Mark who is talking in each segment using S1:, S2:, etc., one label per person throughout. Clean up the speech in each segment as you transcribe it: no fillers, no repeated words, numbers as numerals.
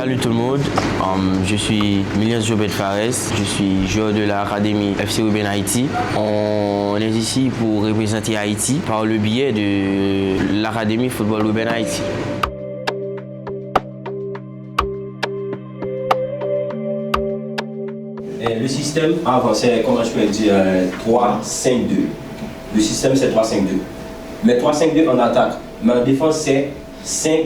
S1: Salut tout le monde, je suis Milias Jobet Fares, je suis joueur de l'académie FC Ruben Haïti. On est ici pour représenter Haïti par le biais de l'académie Football Ruben Haïti.
S2: Le système avant, c'est, comment je peux dire, 3-5-2. Le système, c'est 3-5-2. Mais 3-5-2 en attaque. Mais en défense, c'est 5-3-2.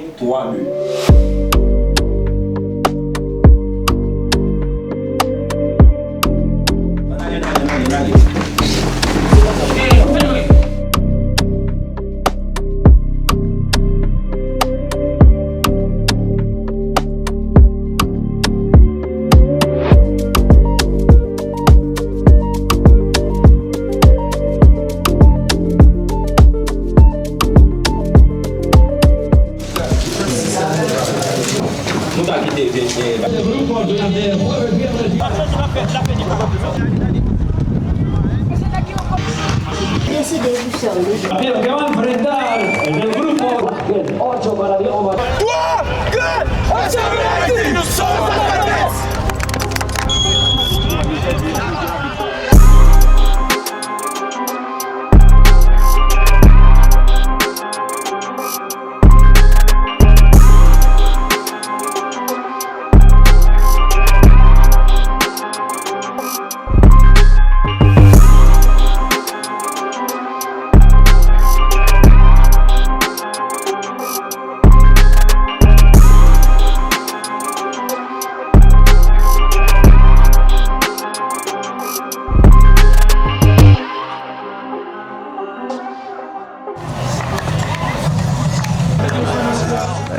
S3: Abbiamo che va a enfrentar nel gruppo 8 para Diego.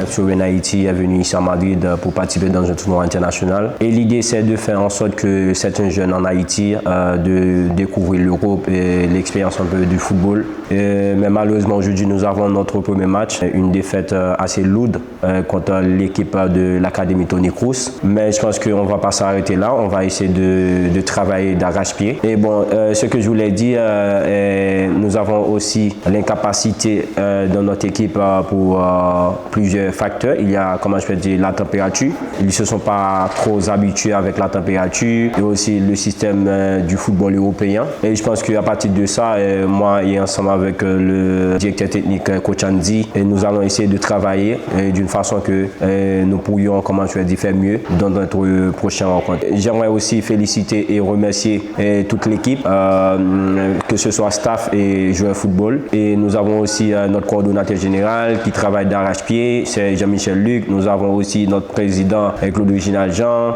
S2: FC Ruben Haïti est venu ici à Madrid pour participer dans un tournoi international. Et l'idée, c'est de faire en sorte que certains jeunes en Haïti de découvrir l'Europe et l'expérience un peu du football. Mais malheureusement, aujourd'hui, nous avons notre premier match, une défaite assez lourde contre l'équipe de l'Académie Tony Kroos. Mais je pense qu'on ne va pas s'arrêter là, on va essayer de travailler d'arrache-pied. Et bon, ce que je voulais dire, nous avons aussi l'incapacité dans notre équipe pour plusieurs facteurs. Il y a, comment je peux dire, la température. Ils ne se sont pas trop habitués avec la température et aussi le système du football européen. Et je pense qu'à partir de ça, moi et ensemble avec le directeur technique Coach Andy, et nous allons essayer de travailler d'une façon que nous pourrions, comment je peux dire, faire mieux dans notre prochaine rencontre. J'aimerais aussi féliciter et remercier toute l'équipe, que ce soit staff et joueurs football. Et nous avons aussi notre coordonnateur général qui travaille d'arrache-pied, c'est Jean-Michel Luc. Nous avons aussi notre président Claude Reginald Jean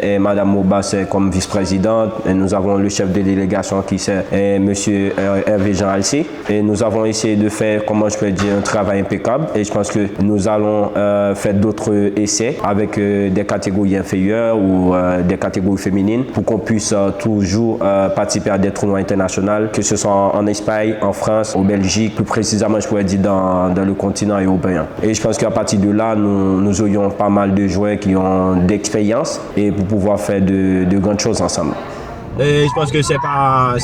S2: et Madame Mobas comme vice-présidente. Nous avons le chef de délégation qui c'est Monsieur Hervé Jean Alcé. Et nous avons essayé de faire, comment je peux dire, un travail impeccable. Et je pense que nous allons faire d'autres essais avec des catégories inférieures ou des catégories féminines pour qu'on puisse toujours participer à des tournois internationaux, que ce soit en Espagne, en France, en Belgique, plus précisément je pourrais dire dans le continent européen. Et je pense qu'à partir de là, nous aurions pas mal de joueurs qui ont d'expérience et pour pouvoir faire de grandes choses ensemble.
S4: Et je pense que c'est pas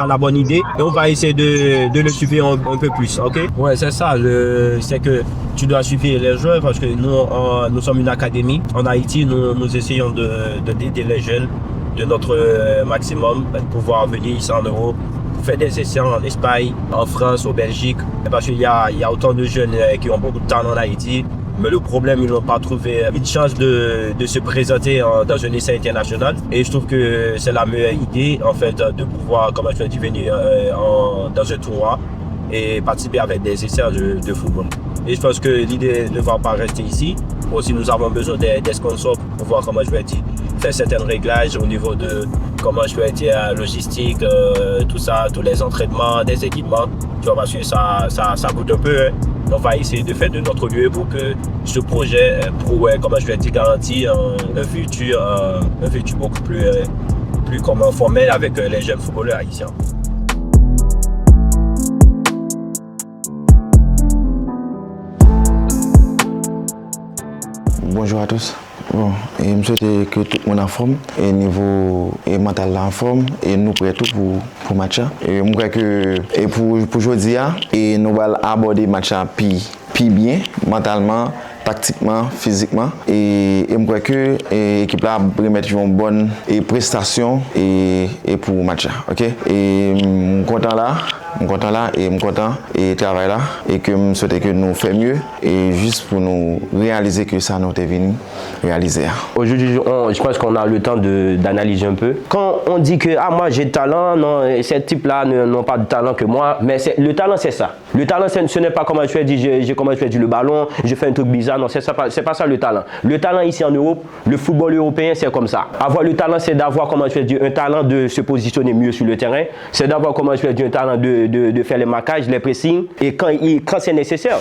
S4: la bonne idée. Et on va essayer de le suivre un peu plus, ok? Ouais, c'est ça. C'est que tu dois suivre les joueurs parce que nous sommes une académie. En Haïti, nous essayons d'aider les jeunes de notre maximum pour pouvoir venir ici en Europe, pour faire des essais en Espagne, en France, en Belgique. Parce qu'il y a autant de jeunes qui ont beaucoup de talent en Haïti. Mais le problème, ils n'ont pas trouvé une chance de se présenter dans un essai international. Et je trouve que c'est la meilleure idée, en fait, de pouvoir, comme je dis, venir dans un tournoi et participer avec des essais de football. Et je pense que l'idée ne va pas rester ici. Aussi, nous avons besoin des sponsors pour pouvoir, comment je vais dire, faire certains réglages au niveau de, comment je vais dire, logistique, tout ça, tous les entraînements, des équipements. Tu vois, parce que ça coûte un peu. Hein. On va essayer de faire de notre mieux pour que ce projet pourrait, comment je vais dire, garantir un futur beaucoup plus formel avec les jeunes footballeurs haïtiens.
S5: Bonjour à tous. Bon, et je souhaite que tout le monde en forme, et niveau mental en forme, et nous prêts tout pour le match. Et je crois que pour aujourd'hui, et nous allons aborder le match plus bien, mentalement, tactiquement, physiquement. Et je crois que l'équipe là va remettre une bonne prestation et pour le match. Okay? Et je suis content là. Je suis content là et je suis content et travail là et que je souhaite que nous fassions mieux et juste pour nous réaliser que ça nous est venu réaliser.
S2: Aujourd'hui, je pense qu'on a le temps d'analyser un peu. Quand on dit que moi j'ai de talent, non, ces types-là n'ont pas de talent que moi, mais le talent c'est ça. Le talent ce n'est pas comment tu as dit, comment tu as dit le ballon, je fais un truc bizarre, non, c'est pas ça le talent. Le talent ici en Europe, le football européen c'est comme ça. Avoir le talent c'est d'avoir comment tu as dit un talent de se positionner mieux sur le terrain, c'est d'avoir comment tu as dit un talent de faire les marquages, les pressings et quand c'est nécessaire.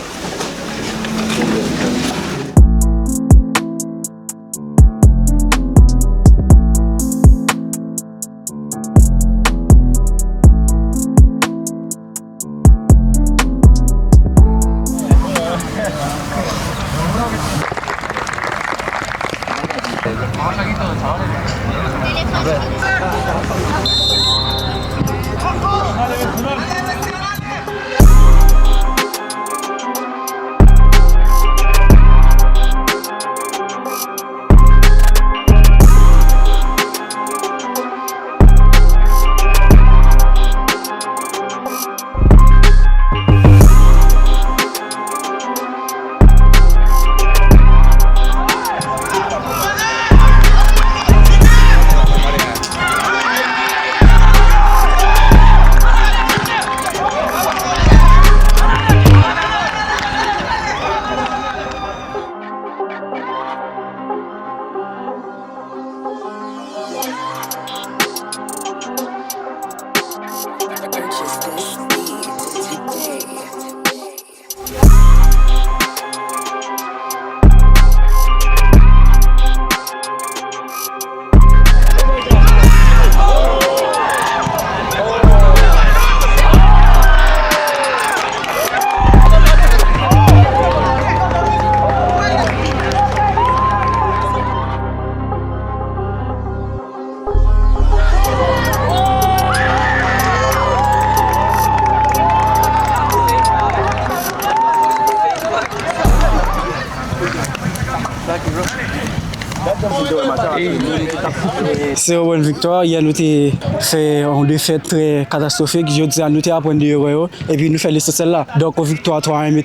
S6: C'est une bonne victoire. Hier, nous avons fait une défaite très catastrophique. Je dis à nous avons appris des erreurs et puis nous faisons l'essentiel là. Donc, une victoire 3 a mis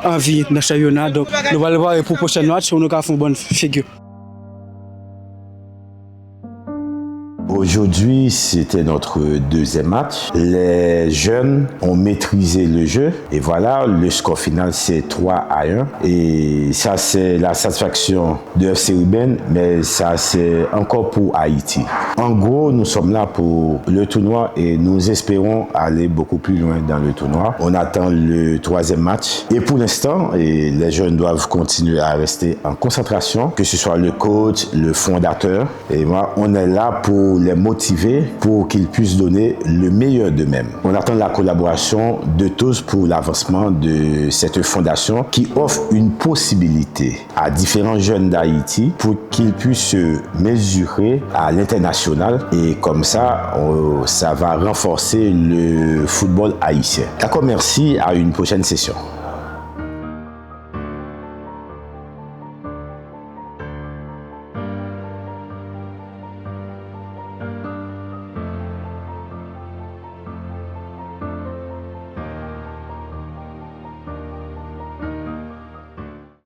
S6: en vie dans le championnat. Donc, nous allons voir pour le prochain match où nous allons faire une bonne figure.
S7: Aujourd'hui, c'était notre deuxième match. Les jeunes ont maîtrisé le jeu et voilà, le score final c'est 3-1 et ça c'est la satisfaction de FC Ruben, mais ça c'est encore pour Haïti. En gros, nous sommes là pour le tournoi et nous espérons aller beaucoup plus loin dans le tournoi. On attend le troisième match et pour l'instant, les jeunes doivent continuer à rester en concentration, que ce soit le coach, le fondateur et moi, on est là pour les motiver pour qu'ils puissent donner le meilleur d'eux-mêmes. On attend la collaboration de tous pour l'avancement de cette fondation qui offre une possibilité à différents jeunes d'Haïti pour qu'ils puissent se mesurer à l'international et comme ça, ça va renforcer le football haïtien. D'accord, merci, à une prochaine session.